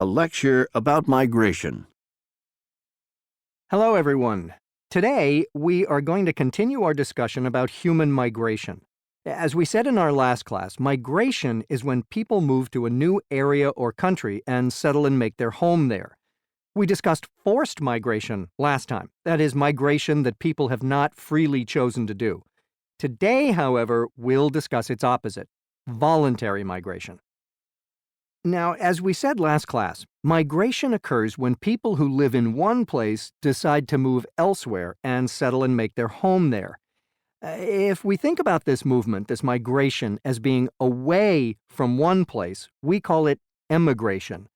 lecture about migration. Hello, everyone. Today, we are going to continue our discussion about human migration. As we said in our last class, migration is when people move to a new area or country and settle and make their home there. We discussed forced migration last time. That is, migration that people have not freely chosen to do. Today, however, we'll discuss its opposite, voluntary migration. Now, as we said last class, migration occurs when people who live in one place decide to move elsewhere and settle and make their home there. If we think about this movement, this migration, as being away from one place, we call it emigration.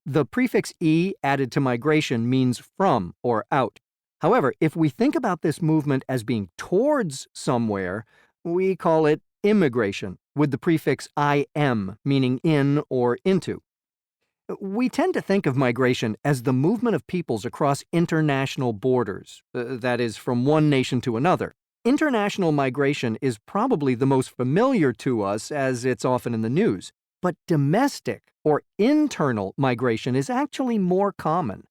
The prefix "e" added to migration means from or out. However, if we think about this movement as being towards somewhere, we call it immigration, with the prefix "im" meaning in or into. We tend to think of migration as the movement of peoples across international borders, that is, from one nation to another. International migration is probably the most familiar to us as it's often in the news, but domestic or internal migration is actually more common.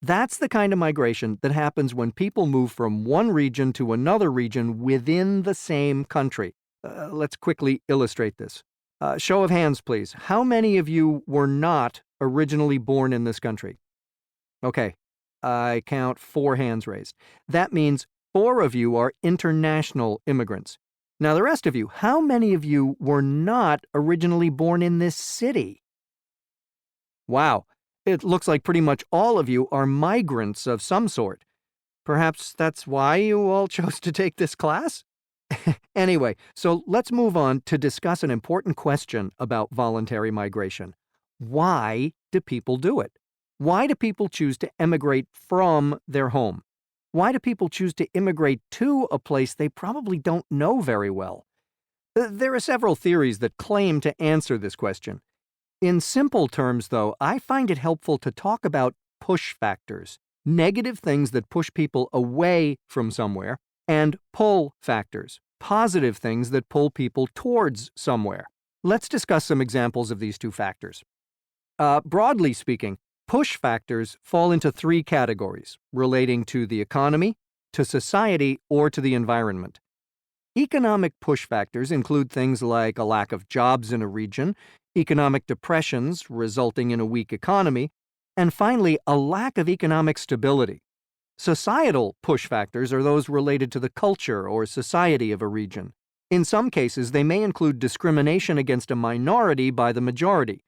That's the kind of migration that happens when people move from one region to another region within the same country. Let's quickly illustrate this. Show of hands, please. How many of you were not originally born in this country? Okay, I count 4 hands raised. That means 4 of you are international immigrants. Now, the rest of you, how many of you were not originally born in this city? Wow, it looks like pretty much all of you are migrants of some sort. Perhaps that's why you all chose to take this class? Anyway, so let's move on to discuss an important question about voluntary migration. Why do people do it? Why do people choose to emigrate from their home? Why do people choose to immigrate to a place they probably don't know very well? There are several theories that claim to answer this question. In simple terms, though, I find it helpful to talk about push factors, negative things that push people away from somewhere, and pull factors, positive things that pull people towards somewhere. Let's discuss some examples of these two factors. Broadly speaking, push factors fall into 3 categories, relating to the economy, to society, or to the environment. Economic push factors include things like a lack of jobs in a region, economic depressions resulting in a weak economy, and finally, a lack of economic stability. Societal push factors are those related to the culture or society of a region. In some cases, they may include discrimination against a minority by the majority.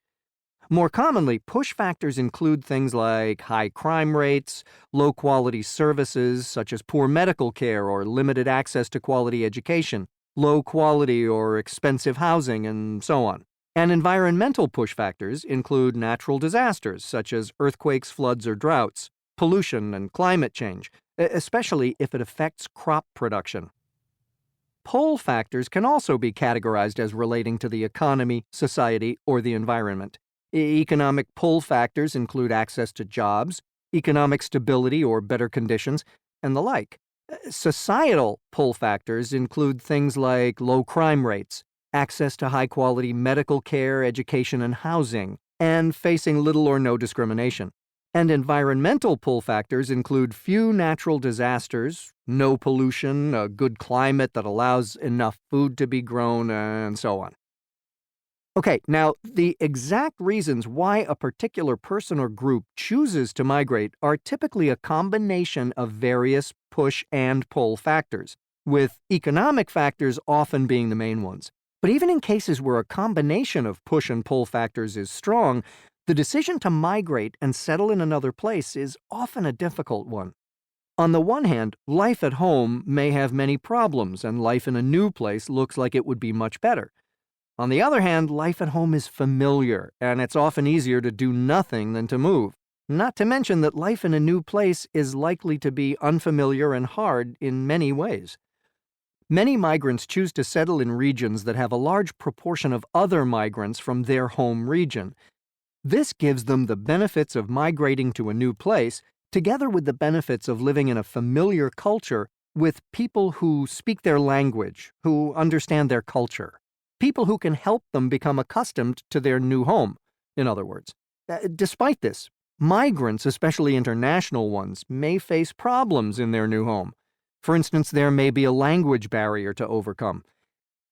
More commonly, push factors include things like high crime rates, low-quality services such as poor medical care or limited access to quality education, low-quality or expensive housing, and so on. And environmental push factors include natural disasters such as earthquakes, floods, or droughts, pollution, and climate change, especially if it affects crop production. Pull factors can also be categorized as relating to the economy, society, or the environment. Economic pull factors include access to jobs, economic stability or better conditions, and the like. Societal pull factors include things like low crime rates, access to high-quality medical care, education, and housing, and facing little or no discrimination. And environmental pull factors include few natural disasters, no pollution, a good climate that allows enough food to be grown, and so on. Okay, now, the exact reasons why a particular person or group chooses to migrate are typically a combination of various push and pull factors, with economic factors often being the main ones. But even in cases where a combination of push and pull factors is strong, the decision to migrate and settle in another place is often a difficult one. On the one hand, life at home may have many problems, and life in a new place looks like it would be much better. On the other hand, life at home is familiar, and it's often easier to do nothing than to move. Not to mention that life in a new place is likely to be unfamiliar and hard in many ways. Many migrants choose to settle in regions that have a large proportion of other migrants from their home region. This gives them the benefits of migrating to a new place, together with the benefits of living in a familiar culture with people who speak their language, who understand their culture. People who can help them become accustomed to their new home, in other words. Despite this, migrants, especially international ones, may face problems in their new home. For instance, there may be a language barrier to overcome.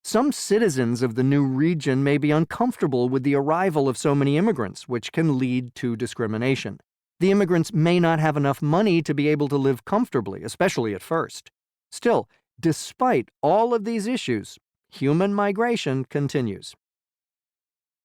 Some citizens of the new region may be uncomfortable with the arrival of so many immigrants, which can lead to discrimination. The immigrants may not have enough money to be able to live comfortably, especially at first. Still, despite all of these issues, human migration continues.